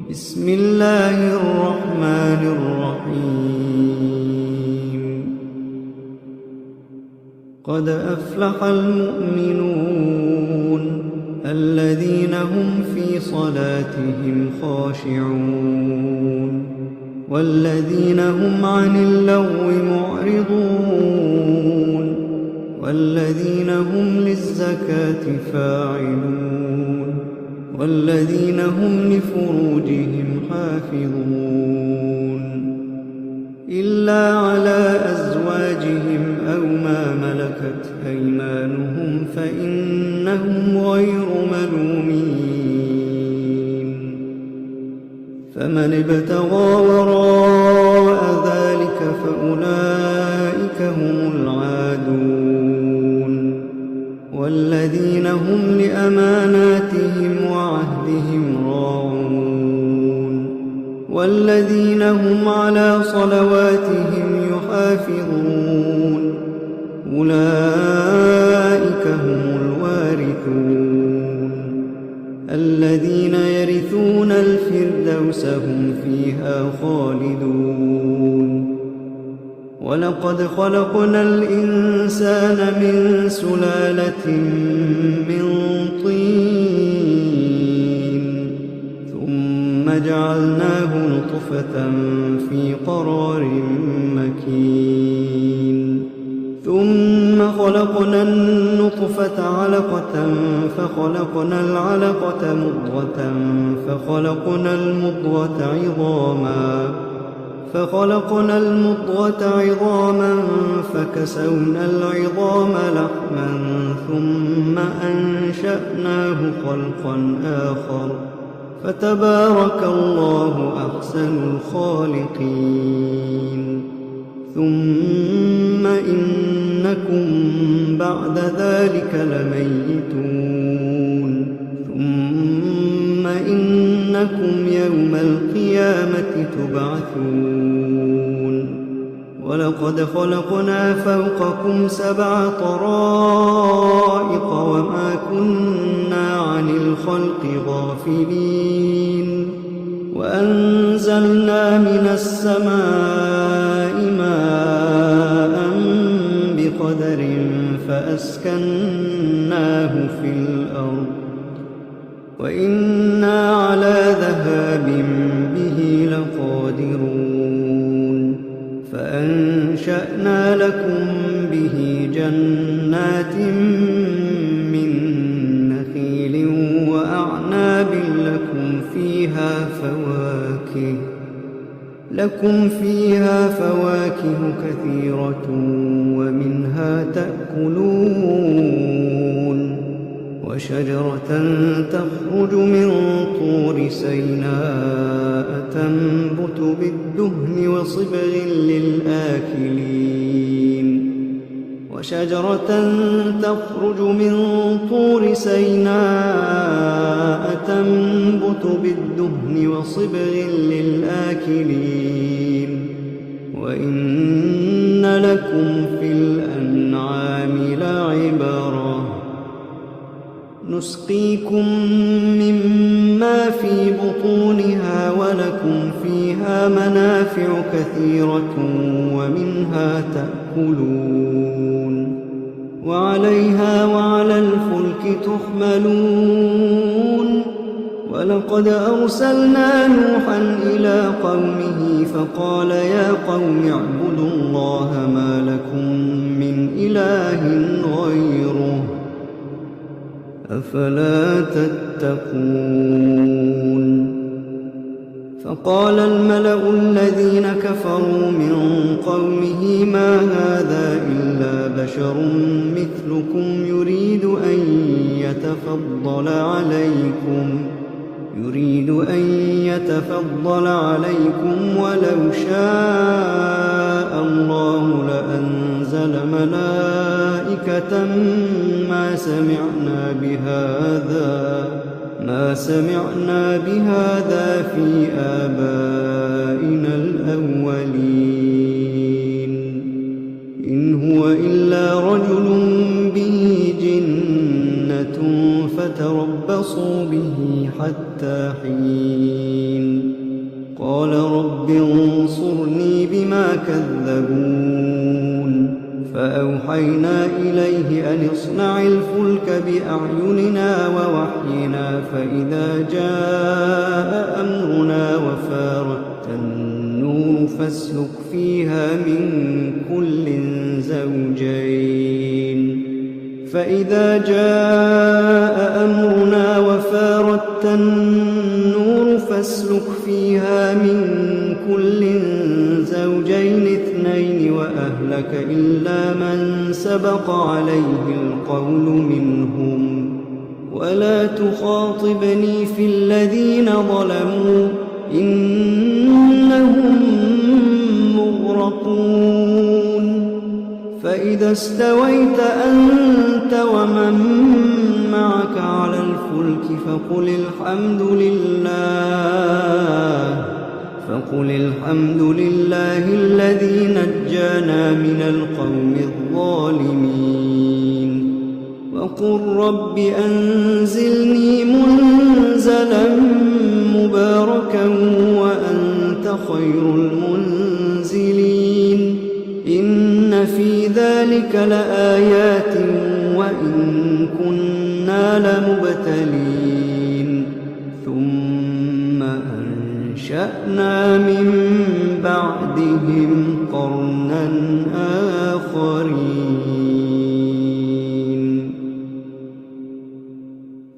بسم الله الرحمن الرحيم. قد أفلح المؤمنون الذين هم في صلاتهم خاشعون والذين هم عن اللغو معرضون والذين هم للزكاة فاعلون والذين هم لفروجهم حافظون إلا على أزواجهم أو ما ملكت أيمانهم فإنهم غير ملومين. فمن ابتغى وراء ذلك فأولئك هم العادون والذين هم لأماناتهم وعهدهم راعون والذين هم على صلواتهم يحافظون أولئك هم الوارثون الذين يرثون الفردوس هم فيها خالدون. ولقد خلقنا الإنسان من سلالة من طين ثم جعلناه نطفة في قرار مكين ثم خلقنا النطفة علقة فخلقنا العلقة مضغة فخلقنا المضغة عظاما فكسونا العظام لحما ثم أنشأناه خلقا آخر فتبارك الله أحسن الخالقين. ثم إنكم بعد ذلك لميتون ثم إنكم يوم القيامة تبعثون. ولقد خلقنا فوقكم 7 طرائق وما كنا عن الخلق غافلين وأنزلنا من السماء ماء بقدر فأسكناه في الأرض وإنا على ذهاب به لقادرون. فأنشأنا لكم به جنات من نخيل وأعناب لكم فيها فواكه كثيرة ومنها تأكلون وشجرة تخرج من طور سيناء تنبت بالدهن وصبغ للآكلين وشجرة تخرج من طور سيناء تنبت بالدهن وصبغ للآكلين وإن لكم في الأنعام لعبرة نسقيكم مما في بطونها ولكم فيها منافع كثيرة ومنها تأكلون وعليها وعلى الفلك تحملون. ولقد أرسلنا نوحا إلى قومه فقال يا قوم اعبدوا الله ما لكم من إله غيره أفلا تتقون. فقال الملأ الذين كفروا من قومه ما هذا إلا بشر مثلكم يريد أن يتفضل عليكم ولو شاء الله لأنزل ملائكة ما سمعنا بهذا في آبائنا الأولين إن هو إلا رجل به جنة فتربصوا به حتى حين. فأوحينا إليه أن اصنع الفلك بأعيننا ووحينا فإذا جاء أمرنا وفارت النور فاسلك فيها من كل زوجين اثنين وأهلك إلا من سبق عليه القول منهم ولا تخاطبني في الذين ظلموا إنهم مغرقون فإذا استويت أنت ومن معك على الفلك فقل الحمد لله الذي نجانا من القوم الظالمين وقل رب أنزلني منزلا مباركا وأنت خير المنزلين إن في ذلك لآيات وإن كنا لمبتلين ثم أنشأنا من بعدهم قرنا آخرين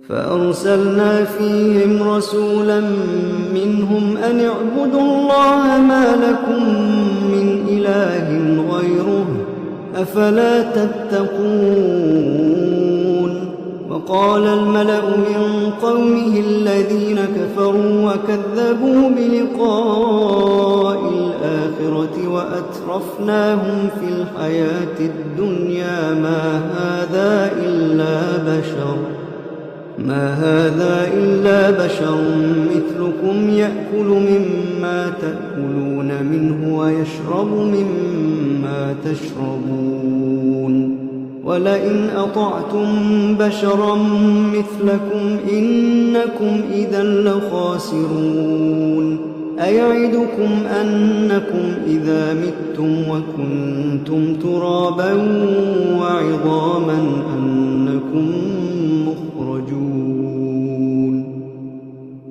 فأرسلنا فيهم رسولا منهم أن اعبدوا الله ما لكم من إله غيره أفلا تتقون وقال الملأ من قومه الذين كفروا وكذبوا بلقاء الآخرة وأترفناهم في الحياة الدنيا ما هذا إلا بشر مثلكم يأكل مما تأكلون منه ويشرب مما تشربون ولئن أطعتم بشرا مثلكم إنكم إذا لخاسرون أيعدكم أنكم إذا متم وكنتم ترابا وعظاما أنكم مخرجون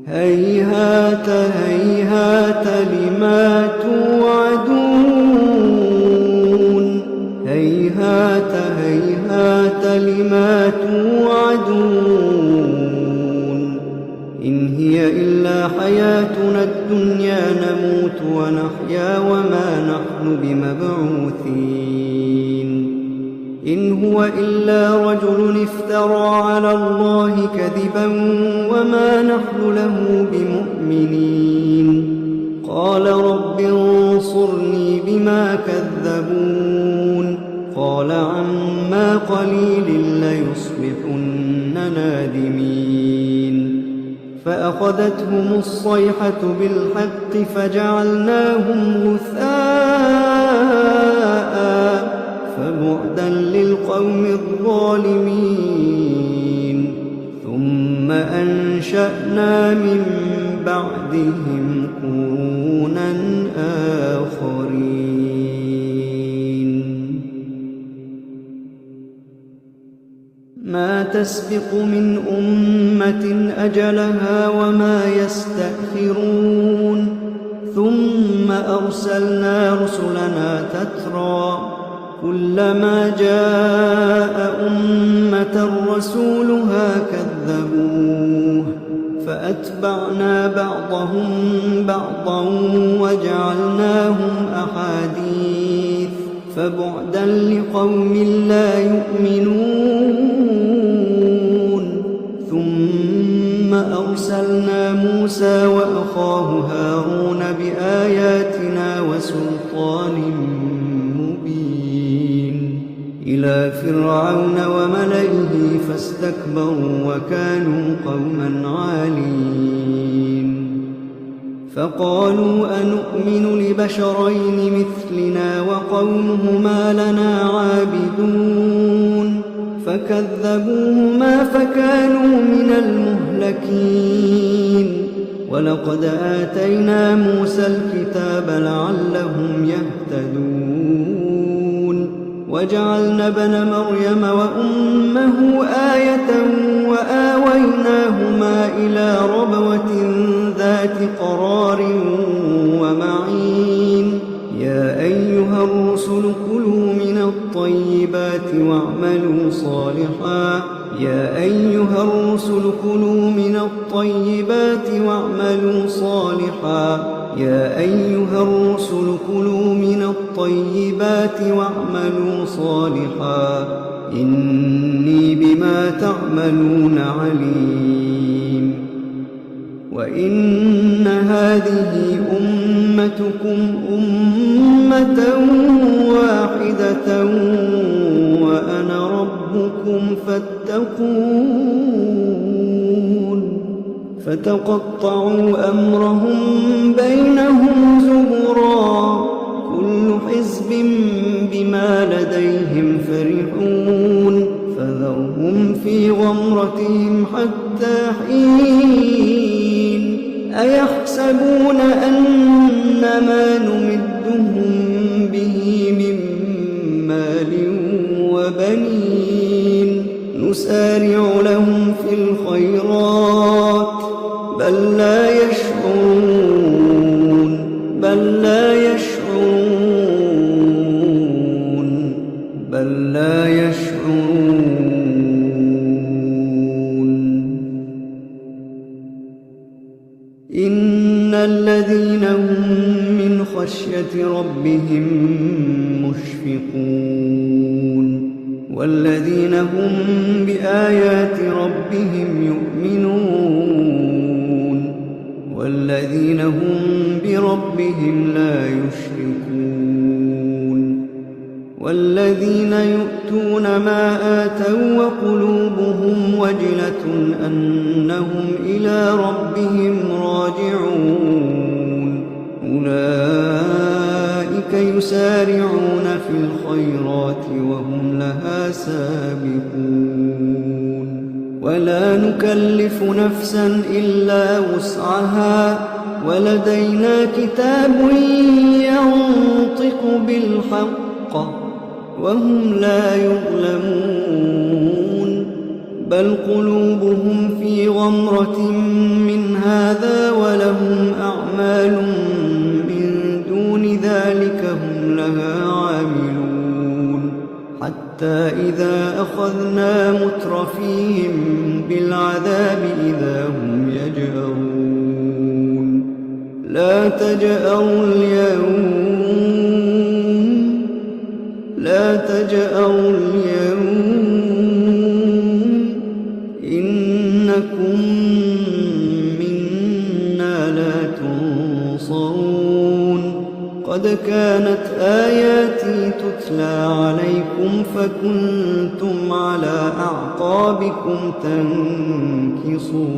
هيهات هيهات لما توعدون هيهات هيهات لما توعدون إن هي إلا حياتنا الدنيا نموت ونحيا وما نحن بمبعوثين إن هو إلا رجل افترى على الله كذبا وما نحن له بمؤمنين قال رب انصرني بما كذبون قال عما قليل ليصبحن نادمين فأخذتهم الصيحة بالحق فجعلناهم غثاء فبعدا للقوم الظالمين ثم أنشأنا من بعدهم قرونا آخرين ما تسبق من أمة أجلها وما يستأخرون ثم أرسلنا رسلنا تترى كلما جاء أمة رسولها كذبوه فأتبعنا بعضهم بعضا وجعلناهم أحاديث فبعدا لقوم لا يؤمنون ثم أرسلنا موسى وأخاه هارون بآياتنا وسلطان مبين إلى فرعون وملئه فاستكبروا وكانوا قوما عالين فقالوا أنؤمن لبشرين مثلنا وقومهما لنا عابدون فكذبوهما فكانوا من المهلكين ولقد آتينا موسى الكتاب لعلهم يهتدون وجعلنا ابن مريم وأمه آية وآويناهما إلى ربوة ذات قرار ومعين يا أيها الرسل كلوا من الطيبات واعملوا صالحا يا أيها الرسل كلوا من الطيبات واعملوا صالحا يا أيها الرسل كلوا من الطيبات واعملوا صالحا إني بما تعملون عليم وإن هذه أمتكم أمة واحدة وأنا ربكم فاتقون فتقطعوا أمرهم بينهم زبرا كل حزب بما لديهم فرحون فذرهم في غمرتهم حتى حين أيحسبون أن ما نمدهم به من مال وبنين نسارع لهم في الخيرات بل لا يشعرون بل لا يشعرون بل لا يشعرون إن الذين هم من خشية ربهم مشفقون والذين هم بآيات ربهم يؤمنون والذين هم بربهم لا يشركون والذين يؤتون ما آتوا وقلوبهم وجلة أنهم إلى ربهم راجعون أولئك يسارعون في الخيرات وهم لها سابقون ولا نكلف نفسا إلا وسعها ولدينا كتاب ينطق بالحق وهم لا يظلمون بل قلوبهم في غمرة من هذا ولهم أعمال من دون ذلك هم لها عاملون حتى إذا أخذنا مترفيهم بالعذاب إذا هم يجأرون لا تجأروا اليوم إنكم منا لا تنصرون قد كانت آياتي تتلى عليكم فكنتم على أعقابكم تنكصون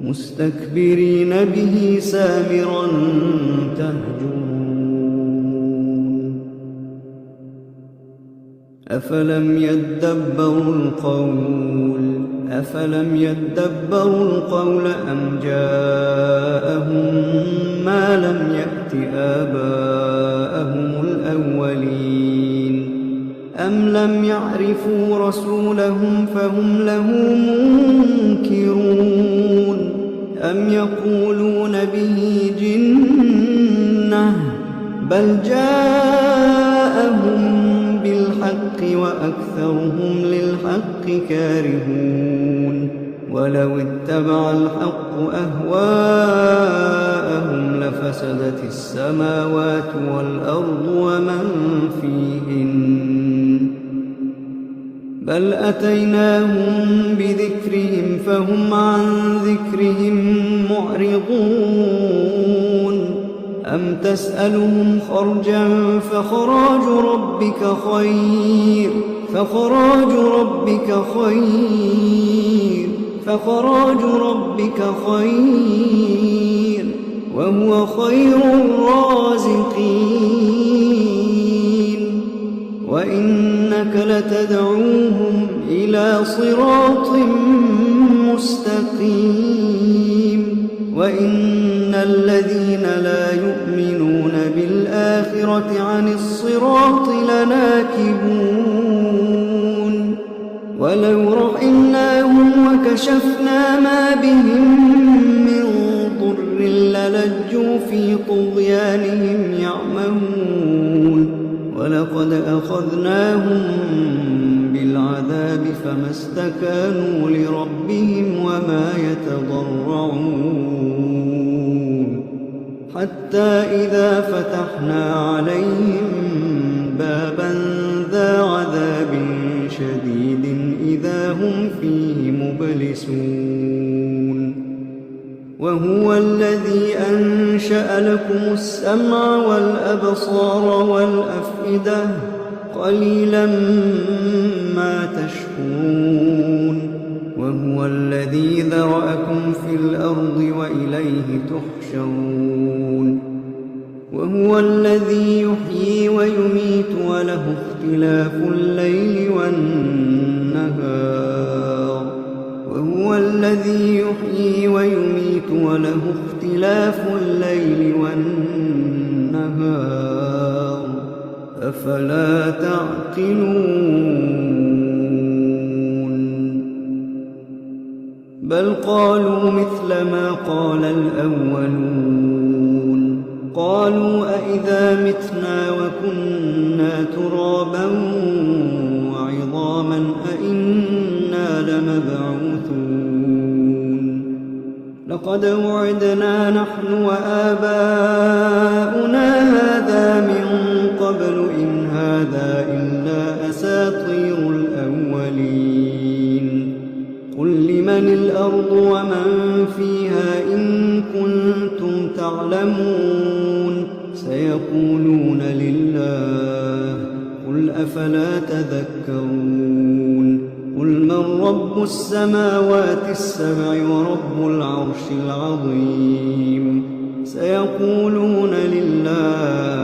مستكبرين به سامرا تهجرون أفلم يدبروا القول أم جاءهم ما لم يأت آباءهم الأولين أم لم يعرفوا رسولهم فهم له منكرون أم يقولون به جنة بل جاءهم بالحق وأكثرهم للحق كارهون ولو اتبع الحق أهواءهم لفسدت السماوات والأرض ومن فيهن بل أتيناهم بذكرهم فهم عن ذكرهم معرضون أم تسألهم خرجا فخراج ربك خير وهو خير الرازقين وإنك لتدعوهم إلى صراط مستقيم وإن الذين لا يؤمنون بالآخرة عن الصراط لناكبون ولو رحمناهم وكشفنا ما بهم من ضر للجوا في طغيانهم يعمهون ولقد أخذناهم بالعذاب فما استكانوا لربهم وما يتضرعون حتى إذا فتحنا عليهم بابا ذا عذاب شديد إذا هم فيه مبلسون وهو الذي أنشأ لكم السمع والأبصار والأفئدة قليلا ما تشكرون وهو الذي ذرأكم في الأرض وإليه تحشرون وهو الذي يحيي ويميت وله اختلاف الليل والنهار وهو الذي يحيي ويميت وله اختلاف الليل والنهار أفلا تعقلون بل قالوا مثل ما قال الأولون قالوا أئذا متنا وكنا ترابا وعظاما أئنا لمبعوثون لقد وعدنا نحن وآباؤنا هذا من قبل إن هذا إلا أساطير الأولين قل لمن الأرض ومن فيها إن كنتم تعلمون سيقولون لله قل أفلا تذكرون قل من رب السماوات السبع ورب العرش العظيم سيقولون لله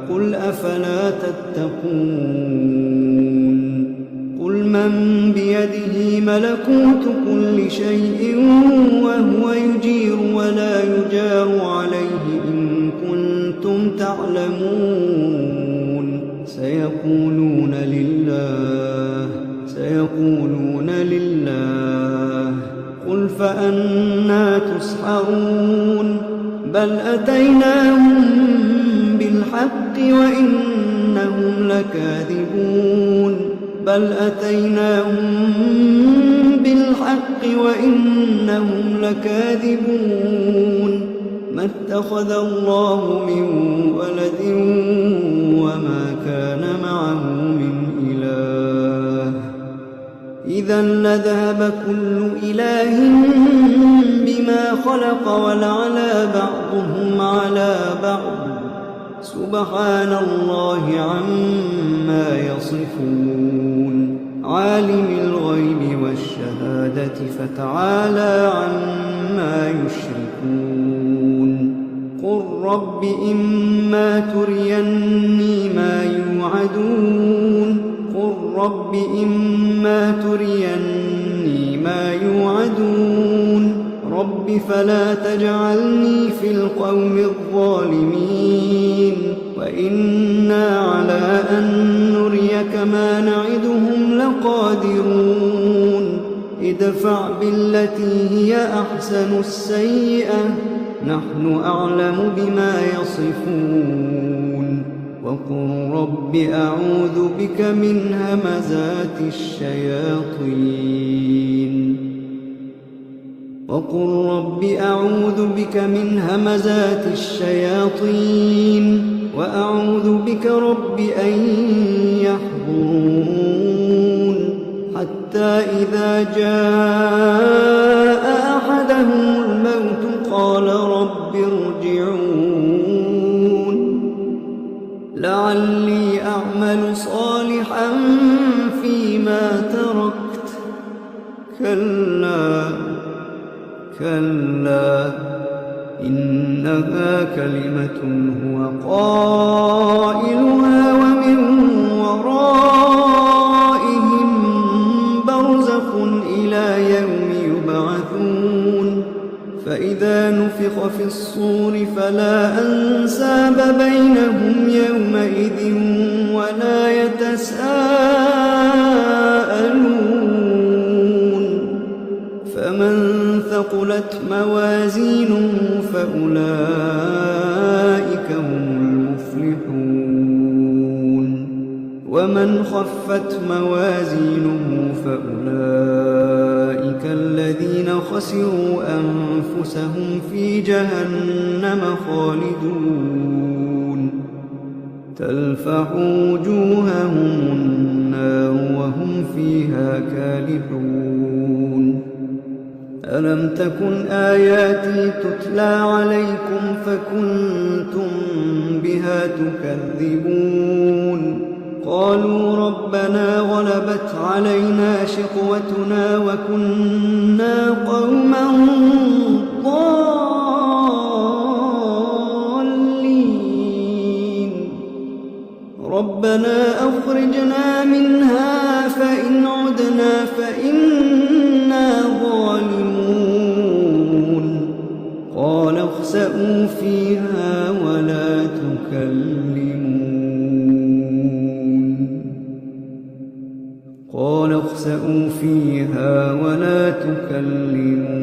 قل أفلا تتقون قل من بيده ملكوت كل شيء وهو يجير ولا يجار عليه إن كنتم تعلمون سيقولون لله قل فأنى تسحرون بل أتيناهم بالحق وإنهم لكاذبون ما اتخذ الله من ولد وما كان معه من إله إذا لذهب كل إله بما خلق ولعلى بعضهم على بعض سبحان الله عما يصفون عالم الغيب والشهادة فتعالى عما يشركون قل رب إما تريني ما يوعدون رب فلا تجعلني في القوم الظالمين وإنا على أن نريك ما نعدهم لقادرون ادفع بالتي هي أحسن السيئة نحن أعلم بما يصفون وقل رب أعوذ بك من همزات الشياطين وأعوذ بك رب أن يحضرون حتى إذا جاء أحدهم الموت قال رب ارجعون لعلي أعمل صالحا فيما تركت كلا إنها كلمة هو قائلها ومن ورائهم برزخ إلى يوم يبعثون فإذا نفخ في الصور فلا أنساب بينهم يومئذ ولا يتساءلون فمن ثقلت موازينه فأولئك هم المفلحون ومن خفت موازينه فأولئك الذين خسروا أنفسهم في جهنم خالدون تلفح وجوههم النار وهم فيها كالحون ألم تكن آياتي تتلى عليكم فكنتم بها تكذبون قالوا ربنا غلبت علينا شقوتنا وكنا قوما ضالين ربنا أخرجنا منها فإن عدنا فإنا ظالمون قال اخسئوا فيها ولا تكلمون قال اخسئوا فيها ولا تكلمون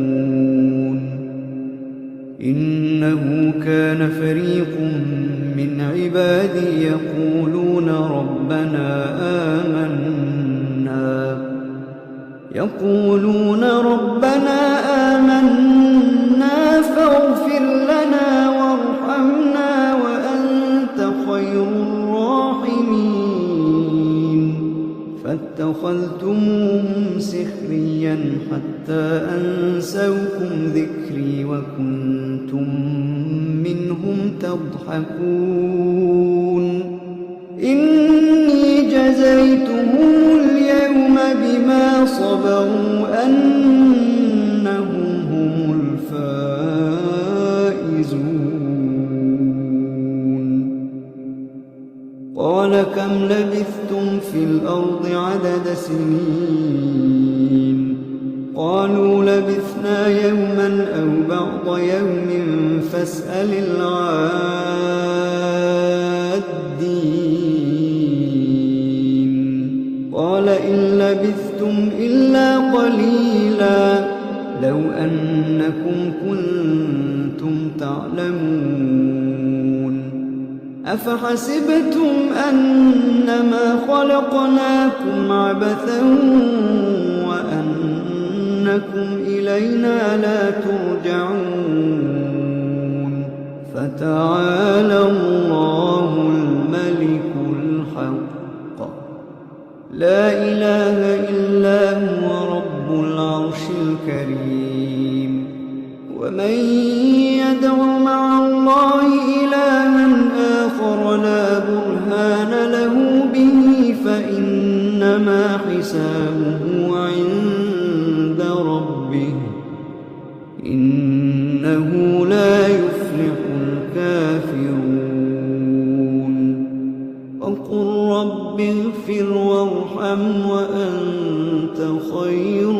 إنه كان فريق من عبادي يقولون ربنا آمنا فاغفر لنا وارحمنا وأنت خير الراحمين فاتخذتموهم سخريا حتى أنسوكم ذكري وكنتم منهم تضحكون إني جزيتهم اليوم بما صبروا أنهم هم الفائزون قال كم لبثتم في الأرض عدد سنين قالوا لبثنا يوما أو بعض يوم فاسأل العادين قال إن لبثتم إلا قليلا لو أنكم كنتم تعلمون أفحسبتم أنما خلقناكم عبثا وأنكم إلينا لا ترجعون فتعالى الله الملك الحق لا إله إلا هو رب العرش الكريم ومن يدع مع الله إلها آخر لا برهان له به فإنما حسابه عند ربه إنه لا يفلح الكافرون وقل رب اغفر وارحم وأنت خير